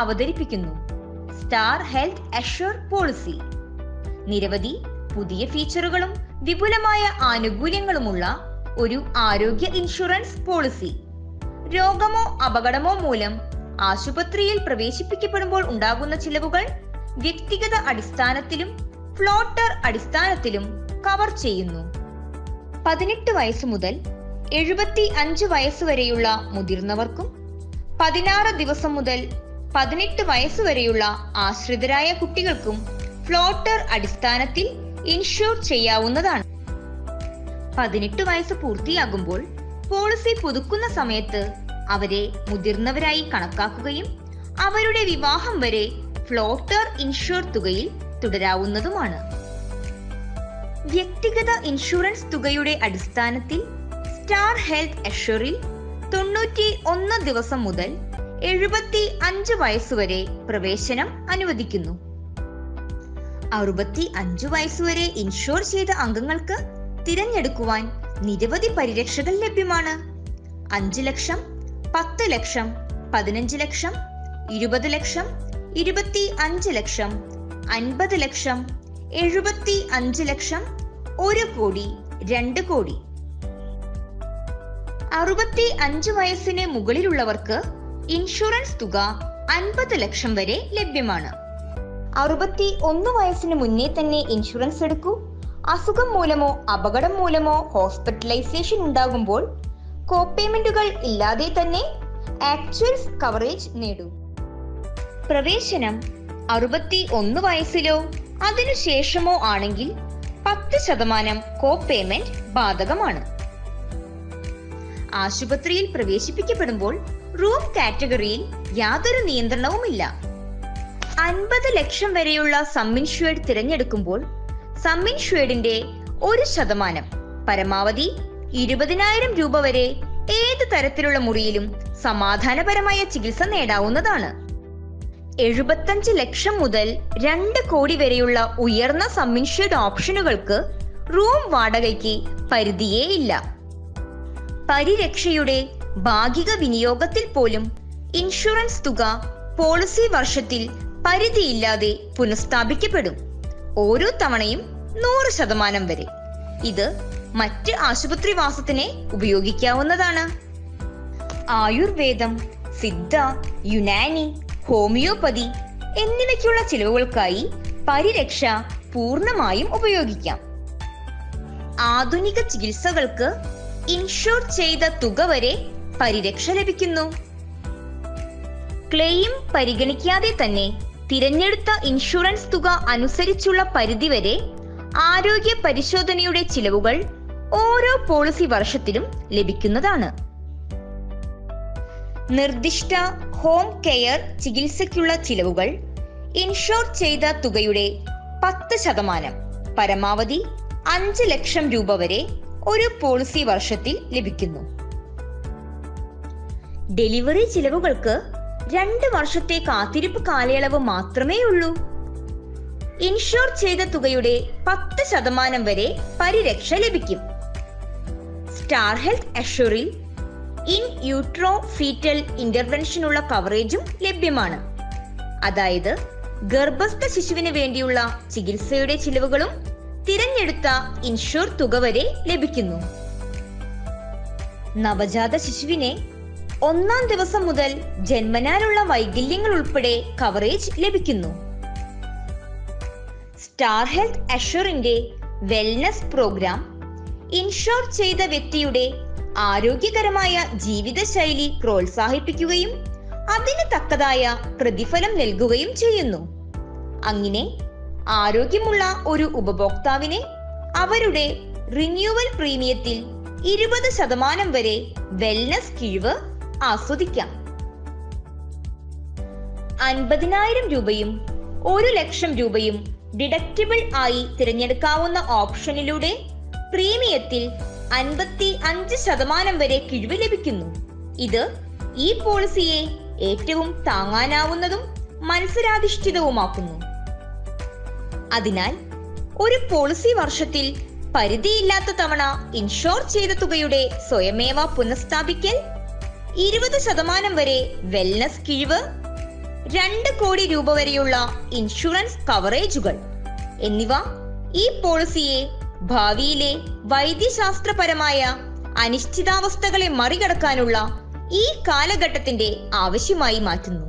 അവതരിപ്പിക്കുന്നു star health assure policy. നിരവധി പുതിയ ഫീച്ചറുകളും വിപുലമായ ആനുകൂല്യങ്ങളുമുള്ള ഒരു ആരോഗ്യ ഇൻഷുറൻസ് പോളിസി. രോഗമോ അപകടമോ മൂലം ആശുപത്രിയിൽ പ്രവേശിപ്പിക്കപ്പെടുമ്പോൾ ഉണ്ടാകുന്ന ചിലവുകൾ വ്യക്തിഗത അടിസ്ഥാനത്തിലും ഫ്ലോട്ടർ അടിസ്ഥാനത്തിലും കവർ ചെയ്യുന്നു. 18 വയസ്സ് മുതൽ 75 വയസ്സ് വരെയുള്ള മുതിർന്നവർക്കും 16 ദിവസം മുതൽ 18 വയസ്സ് വരെയുള്ള ആശ്രിതരായ കുട്ടികൾക്കും ഫ്ലോട്ടർ അടിസ്ഥാനത്തിൽ ഇൻഷുർ ചെയ്യാവുന്നതാണ്. 18 വയസ്സ് പൂർത്തിയാകുമ്പോൾ പോളിസി പുതുക്കുന്ന സമയത്ത് അവരെ മുതിർന്നവരായി കണക്കാക്കുകയും അവരുടെ വിവാഹം വരെ ഫ്ലോട്ടർ ഇൻഷുർ തുകയിൽ തുടരാവുന്നതുമാണ്. വ്യക്തിഗത ഇൻഷുറൻസ് തുകയുടെ അടിസ്ഥാനത്തിൽ സ്റ്റാർ ഹെൽത്ത് അഷ്വറിൽ 91 ദിവസം മുതൽ 75 വയസ്സുവരെ പ്രവേശനം അനുവദിക്കുന്നു. 65 വയസ്സുവരെ ഇൻഷുർ ചെയ്ത അംഗങ്ങൾക്ക് തിരഞ്ഞെടുക്കുവാൻ നിരവധി പരിരക്ഷകൾ ലഭ്യമാണ്. 5 ലക്ഷം, 10 ലക്ഷം, 15 ലക്ഷം, 20 ലക്ഷം, 25 ലക്ഷം, 50 ലക്ഷം, 75 ലക്ഷം, 1 കോടി, 2 കോടി. 65 വയസ്സിന് മുകളിലുള്ളവർക്ക് ഇൻഷുറൻസ് തുക 50 ലക്ഷം വരെ ലഭ്യമാണ്. 61 വയസ്സിന് മുന്നേ തന്നെ ഇൻഷുറൻസ് എടുക്കൂ. അസുഖം മൂലമോ അപകടം മൂലമോ ഹോസ്പിറ്റലൈസേഷൻ ഉണ്ടാകുമ്പോൾ കോപേയ്മെന്റുകൾ ഇല്ലാതെ തന്നെ ആക്ച്വൽ കവറേജ് നേടൂ. പ്രവേശനം 61 വയസ്സിലോ അതിനുശേഷമോ ആണെങ്കിൽ 10% കോപേയ്മെന്റ് ബാധകമാണ്. ആശുപത്രിയിൽ പ്രവേശിപ്പിക്കപ്പെടുമ്പോൾ റൂം കാറ്റഗറിയിൽ യാതൊരു നിയന്ത്രണവുമില്ല. 50 ലക്ഷം വരെയുള്ള സം ഇൻഷ്വേർഡ് തിരഞ്ഞെടുക്കുമ്പോൾ സം ഇൻഷ്വേർഡിന്റെ 1% പരമാവധി 20,000 രൂപ വരെ ഏത് തരത്തിലുള്ള മുറിയിലും സമാധാനപരമായ ചികിത്സ നേടാവുന്നതാണ്. 75 ലക്ഷം മുതൽ 2 കോടി വരെയുള്ള ഉയർന്ന സം ഇൻഷ്വേർഡ് ഓപ്ഷനുകൾക്ക് റൂം വാടകയ്ക്ക് പരിധിയേയില്ല. പരിരക്ഷയുടെ ഭാഗിക വിനിയോഗത്തിൽ പോലും ഇൻഷുറൻസ് തുക പോളിസി വർഷത്തിൽ പരിധിയില്ലാതെ പുനഃസ്ഥാപിക്കപ്പെടും. ഓരോ തവണയും 100% വരെ. ഇത് മറ്റ് ആശുപത്രിവാസത്തിന് ഉപയോഗിക്കാവുന്നതാണ്. ആയുർവേദം, സിദ്ധ, യുനാനി, ഹോമിയോപ്പതി എന്നിവയ്ക്കുള്ള ചിലവുകൾക്കായി പരിരക്ഷ പൂർണ്ണമായും ഉപയോഗിക്കാം. ആധുനിക ചികിത്സകൾക്ക് ഇൻഷുർ ചെയ്ത തുക വരെ പരിരക്ഷ ലഭിക്കുന്നു. ക്ലെയിം പരിഗണിക്കാതെ തന്നെ തിരഞ്ഞെടുത്ത ഇൻഷുറൻസ് തുക അനുസരിച്ചുള്ള പരിധി വരെ ആരോഗ്യ പരിശോധനയുടെ ചിലവുകൾ ഓരോ പോളിസി വർഷത്തിലും ലഭിക്കുന്നതാണ്. നിർദ്ദിഷ്ട ഹോം കെയർ ചികിത്സയ്ക്കുള്ള ചിലവുകൾ ഇൻഷുർ ചെയ്ത തുകയുടെ 10% പരമാവധി 5 ലക്ഷം രൂപ വരെ ഒരു പോളിസി വർഷത്തിൽ ലഭിക്കുന്നു. ഡെലിവറി ചിലവുകൾക്ക് 2 വർഷത്തെ കാത്തിരിപ്പ് കാലയളവ് മാത്രമേ ഉള്ളൂ. ഇൻഷുർ ചെയ്ത തുകയുടെ 10% വരെ പരിരക്ഷ ലഭിക്കും. സ്റ്റാർ ഹെൽത്ത് അഷ്വറിൽ ഇൻ യൂട്രോ ഫീറ്റൽ ഇന്റർവെൻഷനുള്ള കവറേജും ലഭ്യമാണ്. അതായത് ഗർഭസ്ഥ ശിശുവിന് വേണ്ടിയുള്ള ചികിത്സയുടെ ചിലവുകളും തിരഞ്ഞെടുത്ത ഇൻഷുർ തുക വരെ ലഭിക്കുന്നു. നവജാത ശിശുവിനെ 1-ാം ദിവസം മുതൽ ജന്മനാലുള്ള വൈകല്യങ്ങൾ ഉൾപ്പെടെ കവറേജ് ലഭിക്കുന്നു. സ്റ്റാർ ഹെൽത്ത് അഷ്വറിന്റെ വെൽനസ് പ്രോഗ്രാം ഇൻഷുർ ചെയ്ത വ്യക്തിയുടെ ആരോഗ്യകരമായ ജീവിതശൈലി പ്രോത്സാഹിപ്പിക്കുകയും അതിന് തക്കതായ പ്രതിഫലം നൽകുകയും ചെയ്യുന്നു. അങ്ങനെ ആരോഗ്യമുള്ള ഒരു ഉപഭോക്താവിനെ അവരുടെ റിന്യൂവൽ പ്രീമിയത്തിൽ 20% വരെ വെൽനസ് കിഴിവ് ആസ്വദിക്കാം. 50,000 രൂപയും 1,00,000 രൂപയും ഡിഡക്റ്റബിൾ ആയി തിരഞ്ഞെടുക്കാവുന്ന ഓപ്ഷനിലൂടെ പ്രീമിയത്തിൽ 55% വരെ കിഴിവ് ലഭിക്കുന്നു. ഇത് ഈ പോളിസിയെ ഏറ്റവും താങ്ങാനാവുന്നതും മത്സരാധിഷ്ഠിതവുമാക്കുന്നു. അതിനാൽ ഒരു പോളിസി വർഷത്തിൽ പരിധിയില്ലാത്ത തവണ ഇൻഷുർ ചെയ്ത തുകയുടെ സ്വയമേവ പുനഃസ്ഥാപിക്കൽ, 20% വരെ വെൽനസ് കിഴിവ്, 2 കോടി രൂപ വരെയുള്ള ഇൻഷുറൻസ് കവറേജുകൾ എന്നിവ ഈ പോളിസിയെ ഭാവിയിലെ വൈദ്യശാസ്ത്രപരമായ അനിശ്ചിതാവസ്ഥകളെ മറികടക്കാനുള്ള ഈ കാലഘട്ടത്തിന്റെ ആവശ്യമായി മാറ്റുന്നു.